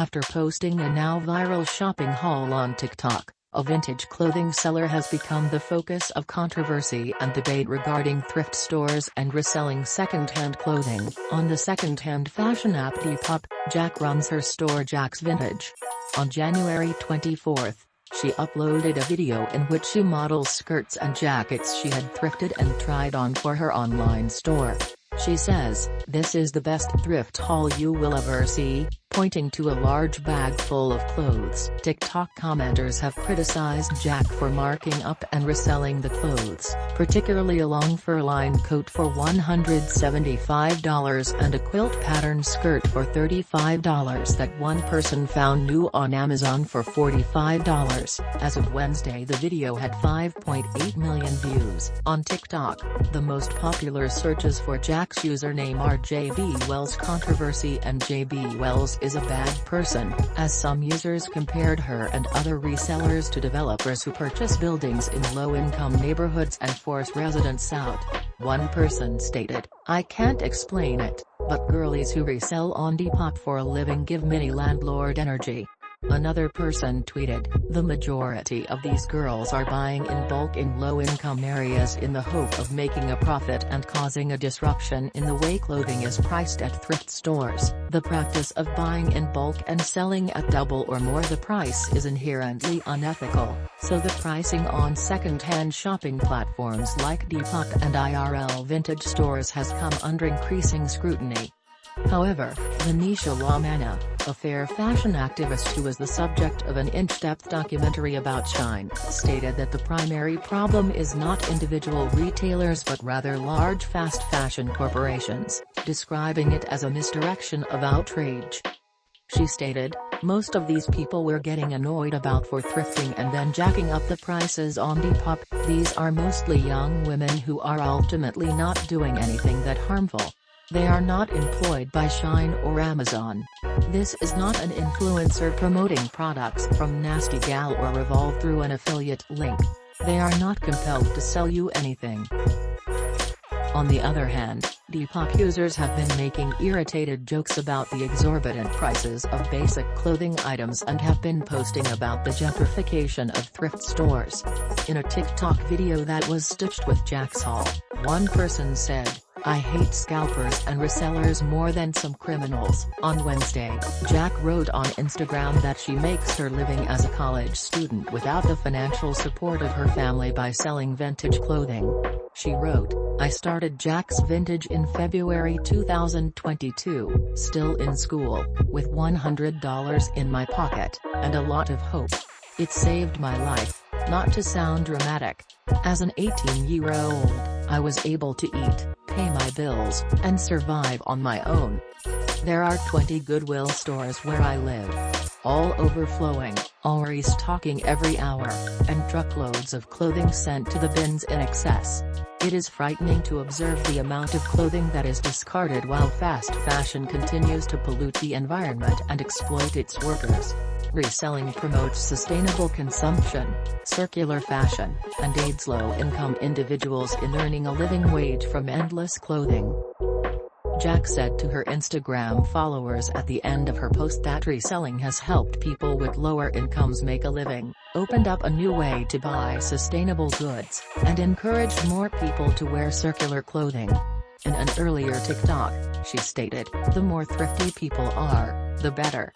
After posting a now viral shopping haul on TikTok, a vintage clothing seller has become the focus of controversy and debate regarding thrift stores and reselling second-hand clothing. On the second-hand fashion app Depop, Jack runs her store Jack's Vintage. On January 24, she uploaded a video in which she models skirts and jackets she had thrifted and tried on for her online store. She says, "This is the best thrift haul you will ever see," pointing to a large bag full of clothes. TikTok commenters have criticized Jack for marking up and reselling the clothes, particularly a long fur-lined coat for $175 and a quilt-patterned skirt for $35 that one person found new on Amazon for $45. As of Wednesday, the video had 5.8 million views. On TikTok, the most popular searches for Jack's username are JB Wells controversy and JB Wells is a bad person, as some users compared her and other resellers to developers who purchase buildings in low-income neighborhoods and force residents out. One person stated, "I can't explain it, but girlies who resell on Depop for a living give mini landlord energy." Another person tweeted, "The majority of these girls are buying in bulk in low-income areas in the hope of making a profit and causing a disruption in the way clothing is priced at thrift stores. The practice of buying in bulk and selling at double or more the price is inherently unethical, so the pricing on second-hand shopping platforms like Depop and IRL vintage stores has come under increasing scrutiny." However, Venetia Lamana, a fair fashion activist who was the subject of an in-depth documentary about Shine, stated that the primary problem is not individual retailers but rather large fast fashion corporations, describing it as a misdirection of outrage. She stated, "Most of these people we're getting annoyed about for thrifting and then jacking up the prices on Depop, these are mostly young women who are ultimately not doing anything that harmful. They are not employed by Shine or Amazon. This is not an influencer promoting products from Nasty Gal or Revolve through an affiliate link. They are not compelled to sell you anything." On the other hand, Depop users have been making irritated jokes about the exorbitant prices of basic clothing items and have been posting about the gentrification of thrift stores. In a TikTok video that was stitched with Jack's haul, one person said, "I hate scalpers and resellers more than some criminals." On Wednesday, Jack wrote on Instagram that she makes her living as a college student without the financial support of her family by selling vintage clothing. She wrote, "I started Jack's Vintage in February 2022, still in school, with $100 in my pocket, and a lot of hope. It saved my life, not to sound dramatic. As an 18-year-old, I was able to eat, pay my bills, and survive on my own. There are 20 Goodwill stores where I live. All overflowing, all restocking every hour, and truckloads of clothing sent to the bins in excess. It is frightening to observe the amount of clothing that is discarded while fast fashion continues to pollute the environment and exploit its workers. Reselling promotes sustainable consumption, circular fashion, and aids low-income individuals in earning a living wage from endless clothing." Jack said to her Instagram followers at the end of her post that reselling has helped people with lower incomes make a living, opened up a new way to buy sustainable goods, and encouraged more people to wear circular clothing. In an earlier TikTok, she stated, "The more thrifty people are, the better."